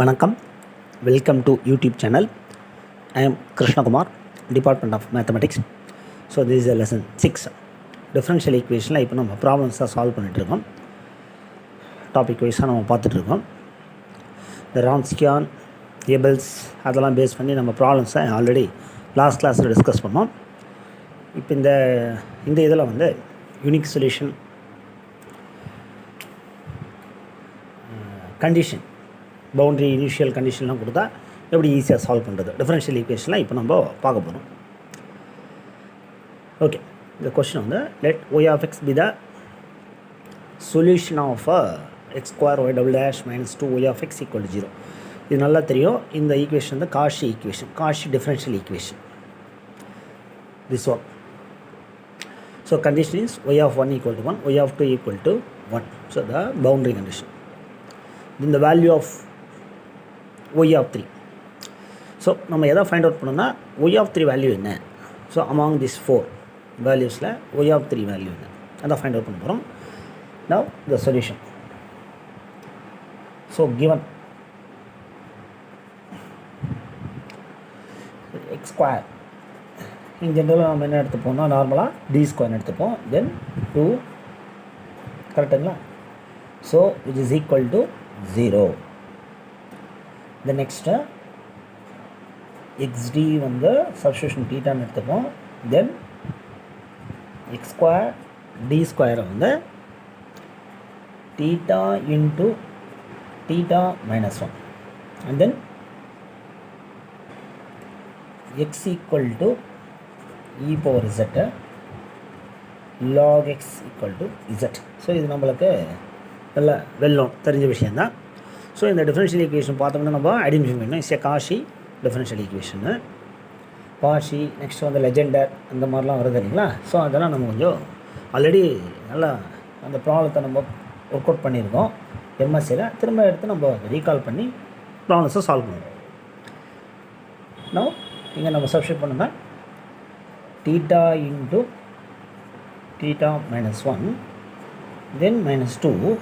வணக்கம், welcome to YouTube channel. I am Krishnakumar, department of mathematics. So this is lesson 6 differential ஈக்குவேஷனில் இப்போ நம்ம ப்ராப்ளம்ஸாக solve பண்ணிகிட்ருக்கோம். டாபிக் வைஸாக நம்ம பார்த்துட்ருக்கோம். இந்த ரான்ஸ்கியான் ஏபிள்ஸ் அதெல்லாம் பேஸ் பண்ணி நம்ம ப்ராப்ளம்ஸை ஆல்ரெடி லாஸ்ட் கிளாஸில் டிஸ்கஸ் பண்ணோம். இப்போ இந்த இதில் வந்து unique solution, condition, boundary initial கண்டிஷன்லாம் கொடுத்தா எப்படி ஈஸியாக சால்வ் பண்ணுறது டிஃப்ரென்ஷியல் ஈக்குவேஷன்லாம் இப்போ நம்ம பார்க்க போகிறோம். ஓகே, இந்த கொஸ்டின் வந்து let y of x be the solution of x square y double dash minus 2 y of x equal 0. இது நல்லா தெரியும். இந்த ஈக்குவேஷன் வந்து Cauchy equation, Cauchy differential equation. This one. So condition is y of 1 equal to 1, y of 2 equal to 1. So the boundary condition. In the value of y of 3. So நம்ம எதை find out பண்ணோம்னா y of 3 value என்ன. So among this 4 வேல்யூஸில் y of 3 value என்ன அதான் find out பண்ண போகிறோம். Now the solution. So given x square in ஜென்ரலாக நம்ம என்ன எடுத்துப்போம்னா நார்மலாக டி ஸ்கொயர்னு எடுத்துப்போம். தென் 2 கரெக்டுங்களா. So which is equal to 0. The next xd வந்து சப்ஸ்டியூஷன் தீட்டான்னு எடுத்துப்போம். தென் எக்ஸ் ஸ்கொயர் டி ஸ்கொயர் வந்து theta into theta minus 1 and then X equal to e power Z log x equal to Z. So இது நம்மளுக்கு நல்ல வெல்லும் தெரிஞ்ச விஷயந்தான். So இந்த டிஃப்ரென்ஷியல் ஈக்குவேஷன் பார்த்தோம்னா நம்ம ஐடென்டிஃபை பண்ணணும். It's a Cauchy differential equation. Cauchy next வந்து லெஜெண்டர் அந்த மாதிரிலாம் வருது இல்லைங்களா. ஸோ அதெல்லாம் நம்ம கொஞ்சம் ஆல்ரெடி நல்லா அந்த ப்ராப்ளத்தை நம்ம ஒர்க் அவுட் பண்ணியிருக்கோம் எம்எஸ்சியில். திரும்ப எடுத்து நம்ம ரீகால் பண்ணி ப்ராப்ளம்ஸை சால்வ் பண்ணுவோம். நோ இங்கே நம்ம சப்ஸ்டியூட் பண்ணுங்க. Theta into theta minus 1 then minus 2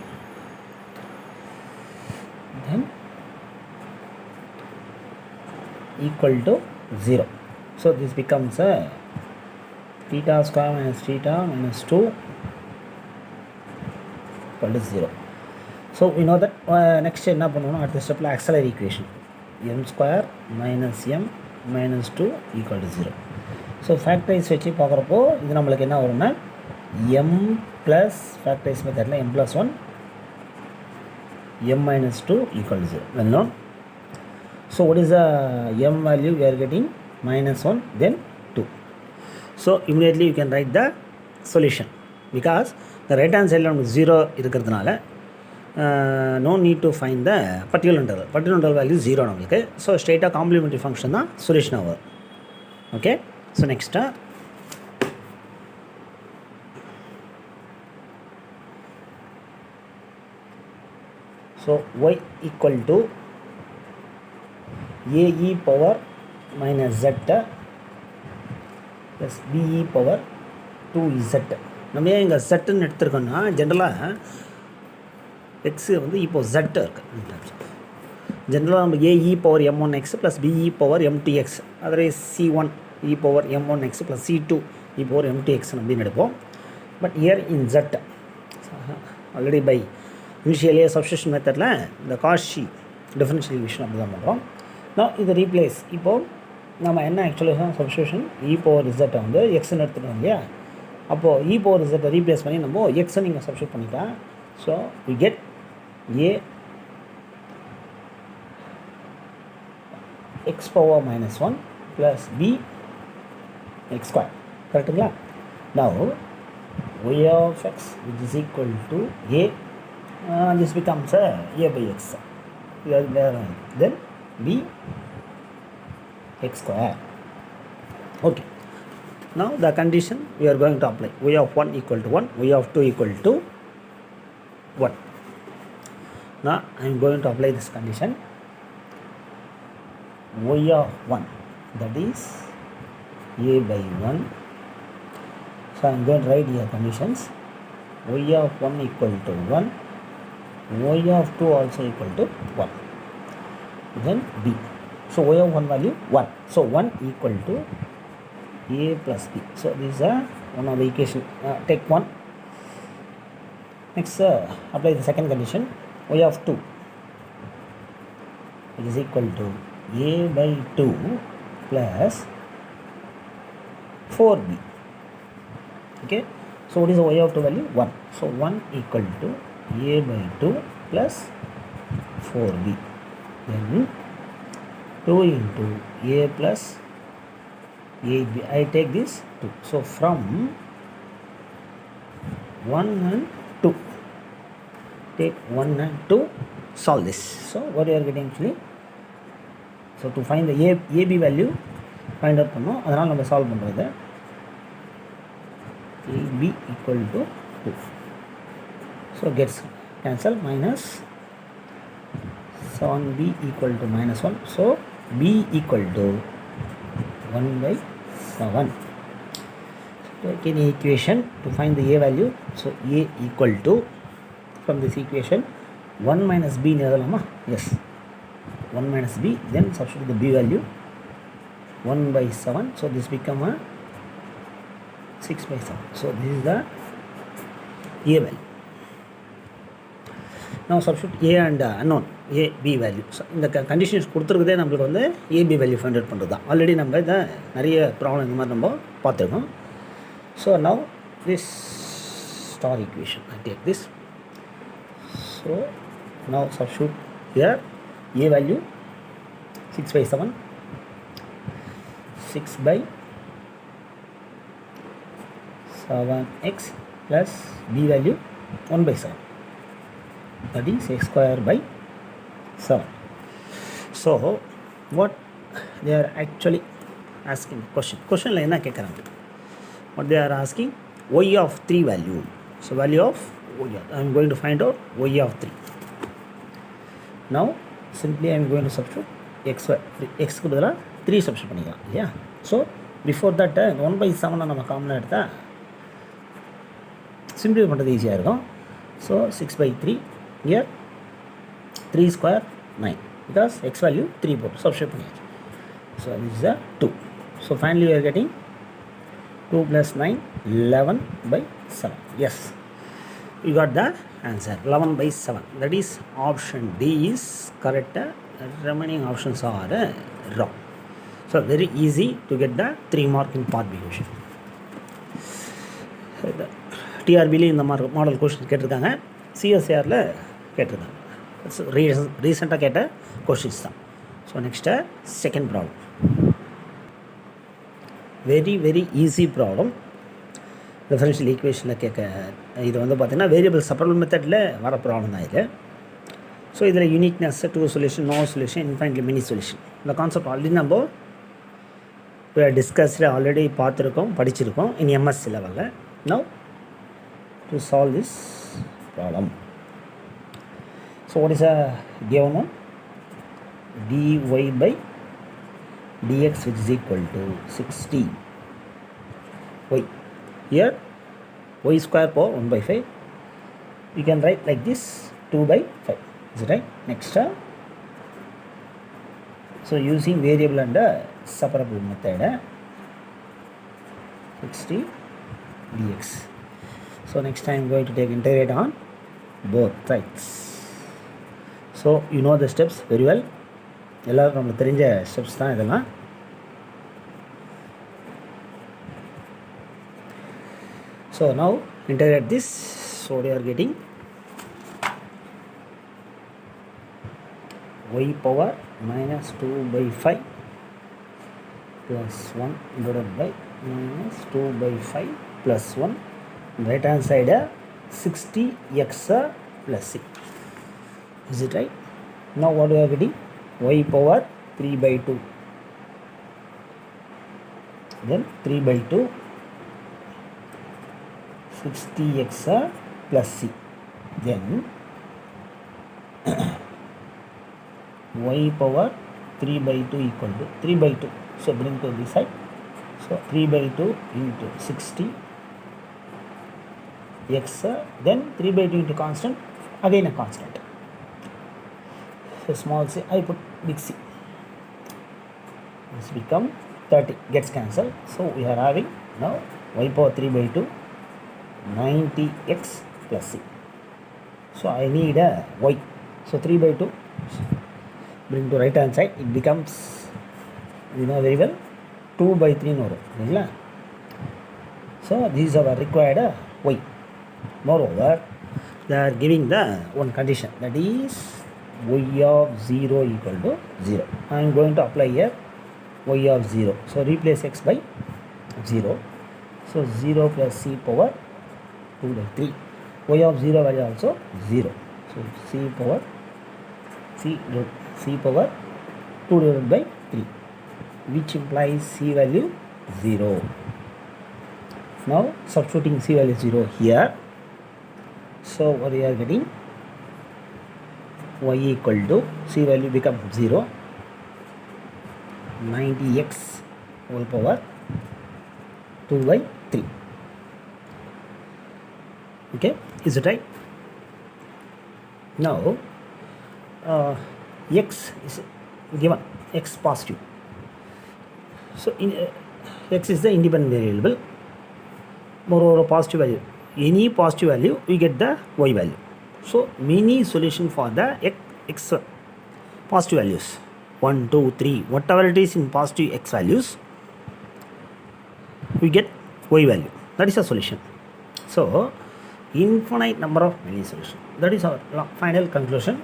then equal to 0. So this becomes a theta square minus theta minus 2 equal to 0. So we know that next என்ன பண்ணுவோம் அடுத்த ஸ்டெப்பில் auxiliary equation m square minus m minus 2 equal to 0. So factorise வச்சு பார்க்குறப்போ இது நம்மளுக்கு என்ன வரும்னா m plus factorize மெத்தடில் m plus 1 m minus 2 equal to 0. Well known. So what is the m value we are getting? Minus 1 then 2. So immediately you can write the solution because the right hand side நமக்கு 0 இருக்கிறதுனால no need to find the particular interval. Particular interval value 0 நம்மளுக்கு. So straight a complementary function தான் solution ஆகும். Okay. So next so y equal to a e power minus z plus b e power 2z. நம்ம ஏன் இங்கே செட்டுன்னு எடுத்துருக்கோன்னா ஜென்ரலாக X வந்து இப்போ jet இருக்குது. ஜென்ரலாக நம்ம a e power m1 x plus b e power m2 x otherwise c1 e power m1 x plus c2 e power m2 x அப்படின்னு எடுப்போம். But here in z already by இனிஷியலியே substitution மெத்தடில் இந்த Cauchy differential equation அப்படி தான் பண்ணுறோம். நான் இதை ரீப்ளேஸ் இப்போது நம்ம என்ன ஆக்சுவலாக சப்ஸ்டியூஷன் இ பவர் இசட்டை வந்து எக்ஸ்ன்னு எடுத்துட்டோம் இல்லையா. அப்போது இ பவர் இசட்டை ரீப்ளேஸ் பண்ணி நம்ம எக்ஸை நீங்கள் சப்ஸ்டியூட் பண்ணிக்கலாம். So we get a x power minus 1 plus b x square. கரெக்டுங்களா. Now y of x which is equal to a. This becomes a by x. Then b x square. Okay. Now the condition we are going to apply. Y of 1 equal to 1, y of 2 equal to 1. Now I am going to apply this condition. Y of 1 that is a by 1. So I am going to write here conditions. Y of 1 equal to 1, y of 2 also equal to 1. then b. So y of 1 value 1. So 1 equal to a plus b. So this is one of the equation. Take 1. Next apply the second condition. Y of 2 is equal to a by 2 plus 4b. Okay, so what is the y of 2 value? 1. So 1 equal to a by 2 plus 4b. Then 2 into a plus 8b. I take this 2. So from 1 and 2, take 1 and 2, solve this. So what you are getting actually? So to find the ab value, find out பண்ணோம். அதனால் நம்ம solve பண்ணுறது ab equal to 2. So gets cancel, minus 7b equal to minus 1. So b equal to 1 by 7. Take any equation to find the a value. So a equal to, from this equation, 1 minus b எழுதலாமா? Yes, 1 minus b, then substitute the b value, 1 by 7. So this become a 6 by 7. So this is the a value. Now substitute a and unknown a b value. So இந்த conditions கொடுத்துருக்கதே நம்மளுக்கு வந்து a b value find out பண்ணுறது தான். Already நம்ம இதை நிறைய problem இந்த மாதிரி நம்ம பார்த்துருக்கோம். So now this star equation, I take this. So now substitute here a value 6 by 7, 6 by 7x plus b value 1 by 7, that is x square by 7. So what they are actually asking question la enna kekkranga, what they are asking, y of 3 value. So value of y, I am going to find out y of 3. Now simply I am going to substitute x க்கு பதிலா 3 substitute பண்ணிக்கலாம் இல்லையா. So before that 1 by 7 நம்ம காமனாக எடுத்தால் simply பண்ணுறது ஈஸியாக இருக்கும். So 6 by 3 year 3 square 9, because x value 3 போட்டு substitute பண்ணியாச்சு. So this is a 2. So finally we are getting 2 plus 9, 11 by 7. Yes, you got the answer, 11 by 7. That is option D is correct. Remaining options are wrong. So very easy to get the 3 mark in part B question. TRBல இந்த model question கேட்டிருக்காங்க, CSIRல கேட்டிருக்காங்க. ரீசெண்டாக கேட்ட questions தான். So next second problem, very easy problem. Differential ஈக்குவேஷனில் கேட்க இது வந்து பார்த்திங்கன்னா வேரியபிள் செப்பரபிள் மெத்தடில் வர ப்ராப்ளம் தான் இது. ஸோ இதில் uniqueness, two solution, no solution, infinitely many solution, இந்த கான்செப்ட் ஆல்ரெடி நம்ம டிஸ்கஸ்டு ஆல்ரெடி பார்த்துருக்கோம், படிச்சிருக்கோம் இன் எம்எஸ்சி லெவலில். Now to solve this problem. So what is a given one? dy by dx which is equal to 60 y. Here y square power 1 by 5. We can write like this, 2 by 5. Is it right? Next, so using variable and separable method, 60 dx. So next I am going to take integrate on both sides. So you know the steps very well. எல்லாரும் நமக்கு தெரிஞ்ச steps தான் இதெல்லாம். So now integrate this. So we are getting y power minus 2 by 5 plus 1 divided by minus 2 by 5 plus 1. Right hand side 60x plus c. Is it right? Now what we are getting? Y power 3 by 2. Then 3 by 2 60x plus c. Then y power 3 by 2 equal to 3 by 2. So bring to this side. So 3 by 2 into 60 x. Then 3 by 2 into constant. Again a constant. So small c, I put big C. This become 30, gets cancelled. So we are having now y power 3 by 2 90x plus c. So I need a y. So 3 by 2 bring to right hand side, it becomes, you know very well, 2 by 3 no. So these are required y. Moreover, they are giving the one condition, that is y of 0 equal to 0. I am going to apply here y of 0. So replace x by 0. So 0 plus c power 2 by 3. Y of 0 value also 0. So c power 2 divided by 3, which implies c value 0. Now substituting c value 0 here. So what we are getting, y equal to, c value becomes 0, 90x whole power 2 by 3. Okay, is it right? Now x is given, x positive. So x is the independent variable. Moreover, positive value, any positive value we get the y value. So many solution for the x positive values, 1 2 3, whatever it is in positive x values, we get y value. That is a solution. So infinite number of many solutions. That is our final conclusion.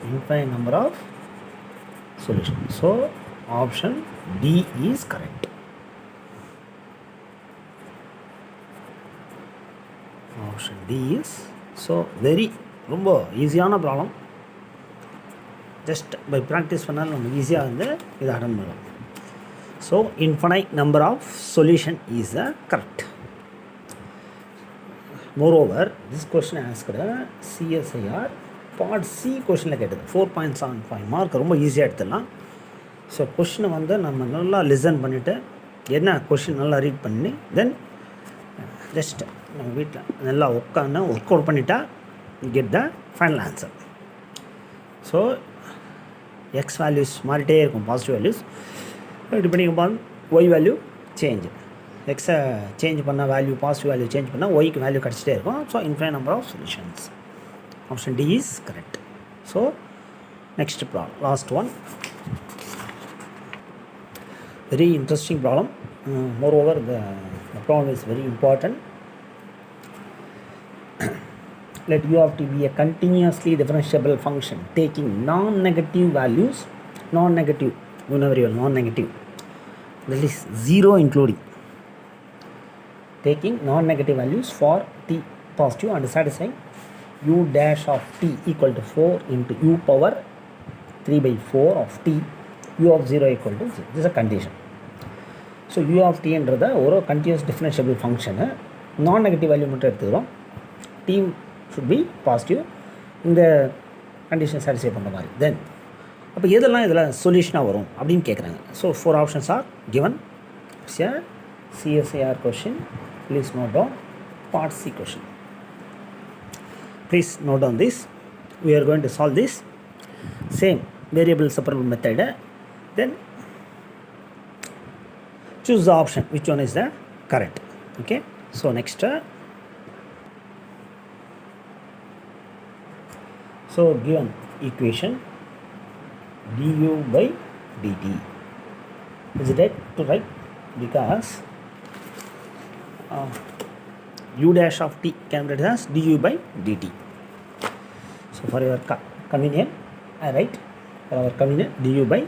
Infinite number of solutions. So option D is correct. Option D is, so very ரொம்ப ஈஸியான problem. Just by practice பண்ணாலும் நம்ம ஈஸியாக வந்து இதை attend பண்ணலாம். So infinite number of solution is a correct. Moreover this question asked CSIR part C கொஷினில் கேட்டது. 4.75 மார்க், ரொம்ப ஈஸியாக எடுத்துடலாம். ஸோ கொஷினை வந்து நம்ம நல்லா லிசன் பண்ணிவிட்டு என்ன கொஷின் நல்லா ரீட் பண்ணி தென் ஜஸ்ட் நம்ம வீட்டில் நல்லா உட்காந்து ஒர்க் அவுட் பண்ணிட்டா get the final answer. So x values மாறிட்டே இருக்கும், positive values depending upon y value change. எக்ஸை சேஞ்ச் பண்ணால் வேல்யூ, பாசிட்டிவ் வேல்யூ சேஞ்ச் பண்ணால் ஒய்க்கு வேல்யூ கிடச்சிட்டே இருக்கும். So infinite number of solutions. Option D is correct. So next problem, last one, very interesting problem. Moreover, the problem is very important. Let u of t be a continuously differentiable function taking non-negative values, non-negative, you know very well, non-negative, that is 0 including, taking non-negative values for t positive and satisfying u dash of t equal to 4 into u power 3 by 4 of t, u of 0 equal to 0. This is a condition. So u of t என்றது ஒரு continuous differentiable function, non-negative value மட்டும் எடுத்துக்கிறோம், t should be positive, இந்த condition satisfy பண்ணுற மாதிரி. தென் அப்போ எதெல்லாம் இதில் சொல்யூஷனாக வரும் அப்படின்னு கேட்குறாங்க. So 4 options are given. It's a CSIR question. Please note down part C question. Please note down this. We are going to solve this same variable separable method. Then choose the option which one is the correct. Okay, so next so given equation du by dt, is it right to write? Because u dash of t can be written as du by dt. So for your convenient, I write for our convenient du by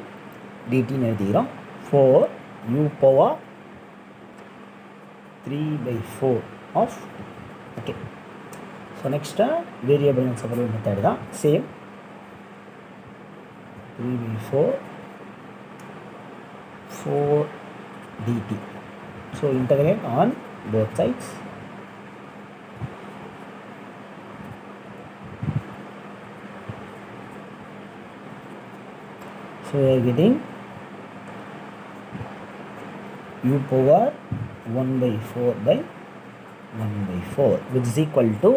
dt னு எழுதிக்கிறோம். 4 u power 3 by 4 of, okay. So next variable and separable method தான் same, 3 by 4 dt. So integrate on both sides. So we are getting u power 1 by 4 by 1 by 4, which is equal to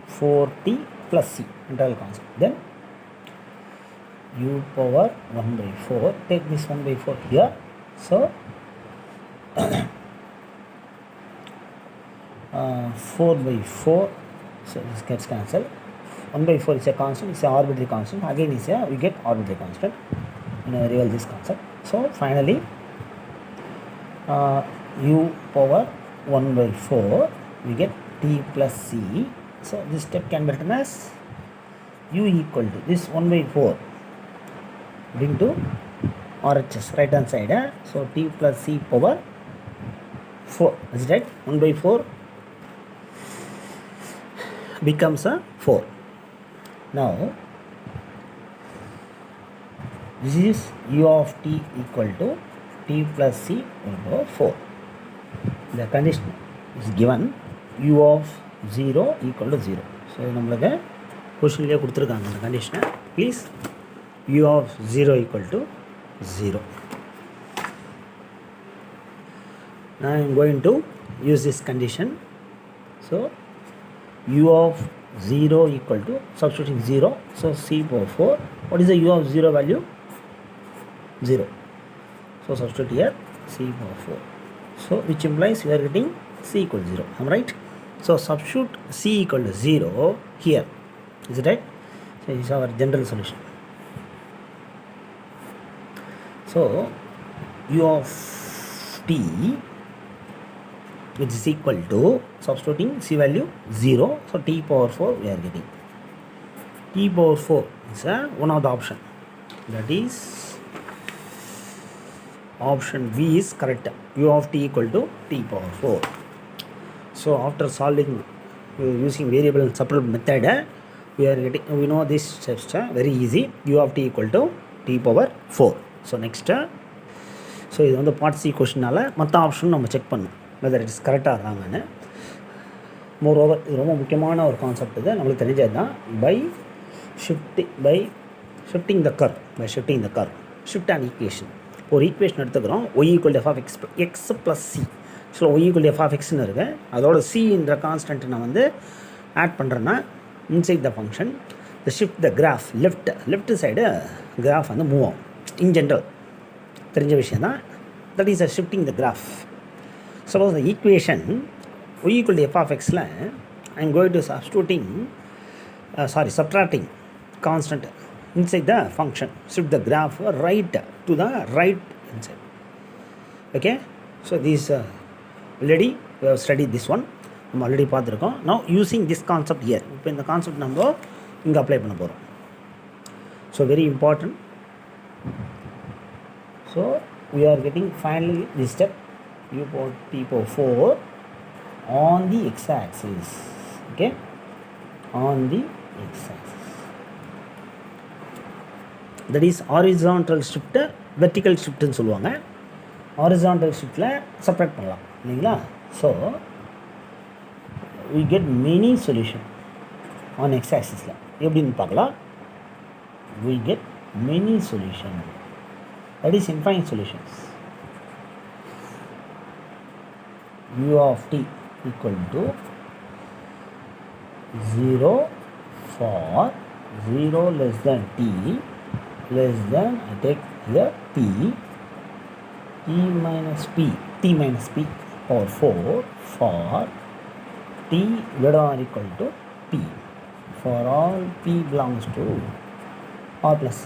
4t plus c, integral constant. Then u power 1 by 4, take this 1 by 4 here. So 4 by 4, so this gets cancelled. 1 by 4 is a constant, it's an arbitrary constant. Again is a, we get arbitrary constant. Real this concept. So finally u power 1 by 4, we get t plus c. So this step can be written as u equal to this 1 by 4 bring to RHS, right hand side. So t plus c power 4, is right? 1 by 4 becomes a 4. Now this is u of t equal to t plus c over 4. The condition is given u of 0 equal to 0. So நம்மளுக்கு கொஸ்டின்லயே கொடுத்திருக்காங்க அந்த கண்டிஷனை. Please u of 0 equal to 0. Now I am going to use this condition. So u of 0 equal to, substituting 0, so c power 4. What is the u of 0 value? 0. So substitute here c power 4. So which implies we are getting c equal to 0. Am I right? So substitute c equal to 0 here. Is it right? So this is our general solution. So u of t, which is equal to, substituting c value 0, so t power 4 we are getting. T power 4 is one of the option, that is option B is correct. U of t equal to t power 4. So after solving using variable and separable method, we are getting, we know this steps very easy. U of t equal to t power 4. So next, so இது வந்து part C கொஸ்டினால மற்ற option நம்ம check பண்ணணும் whether it is கரெக்டாக இருக்காங்கன்னு. Moreover இது ரொம்ப முக்கியமான ஒரு கான்செப்ட். இது நம்மளுக்கு தெரிஞ்சது தான். By shifting the curve, shift and equation. ஒரு ஈக்குவேஷன் எடுத்துக்கிறோம், y equal f of x plus c. So y equal f of எக்ஸ்னு இருக்கு, அதோட சின்ற கான்ஸ்டன்ட் நான் வந்து ஆட் பண்ணுறேன்னா inside the function the shift the graph left side graph வந்து மூவ் ஆகும். இன் ஜென்ரல் தெரிஞ்ச விஷயம் தான். That is a shifting the graph. Suppose the equation y equal to f of x la I am going to subtracting constant inside the function, shift the graph right to the right inside. Okay, so this already we have studied this one, நம்ம already பார்த்துருக்கோம். Now using this concept here, இப்போ இந்த concept நம்ம இங்கே apply பண்ண போகிறோம். So very important. So we are getting finally this step, u power t power 4 on the x-axis. Okay, on the x-axis, that is horizontal shift, vertical shift னு சொல்லுவாங்க. horizontal shiftல separate பண்ணலாம் இல்லைங்களா. so we get many solution on x-axisல. எப்படின்னு பார்க்கலாம். we get many solution, that is infinite solutions. u of t equal to 0 for 0 less than t less than, I take here t minus p power 4 for t greater or equal to p for all p belongs to r plus.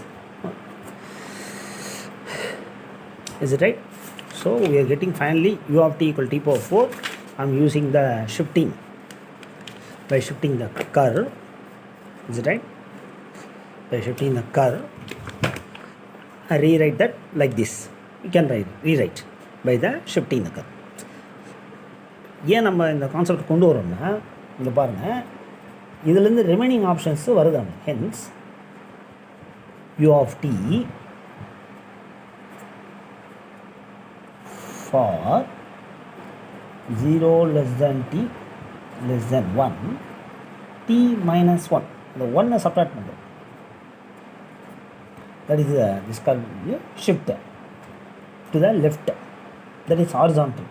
Is it right? So we are getting finally u of t equal to t power 4. I am using the shifting, by shifting the curve. Is it right? By shifting the curve, I rewrite that like this. You can rewrite by the shifting the curve. ஏன் நம்ம இந்த concept கொண்டு வரோம்னா, இங்கே பாருங்கள், இதுலேருந்து remaining options வருதாங்க. Hence u of t for 0 less than t less than 1 t minus 1, the 1 subtract பண்ணுறோம். that is this called shift to the left, that is horizontal.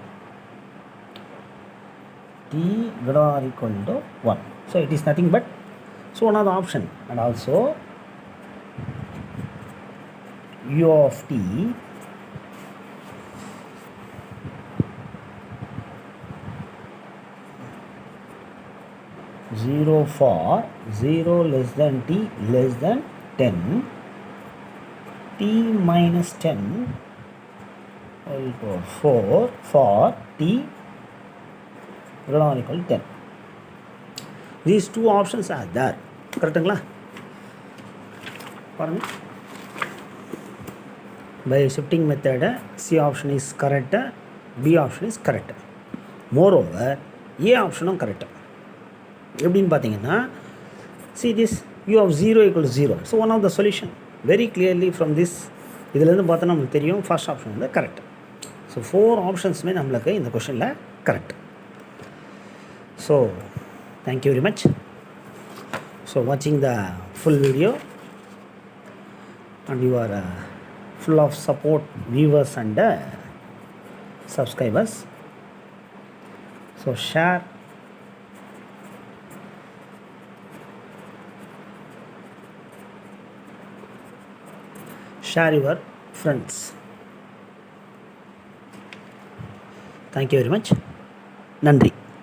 t greater or equal to 1. So it is nothing but, so one of the option, and also u of t zero for 0 less than t less than 10, t minus 10 equal to 4 for t greater or equal to 10. These two options are there. கரெக்டுங்களா? பாருங்க, by shifting method C option is correct, B option is correct. Moreover, A option correct. எப்படின்னு பார்த்தீங்கன்னா, see this u of 0 equal to 0. So one of the solution very clearly from this, இதிலேருந்து பார்த்தா நமக்கு தெரியும் first option வந்து correct. So 4 ஆப்ஷன்ஸுமே நம்மளுக்கு இந்த கொஷனில் correct. So thank you very much. So வாட்சிங் the full video, and you are full of support viewers and subscribers. So share your friends. Thank you very much. நன்றி.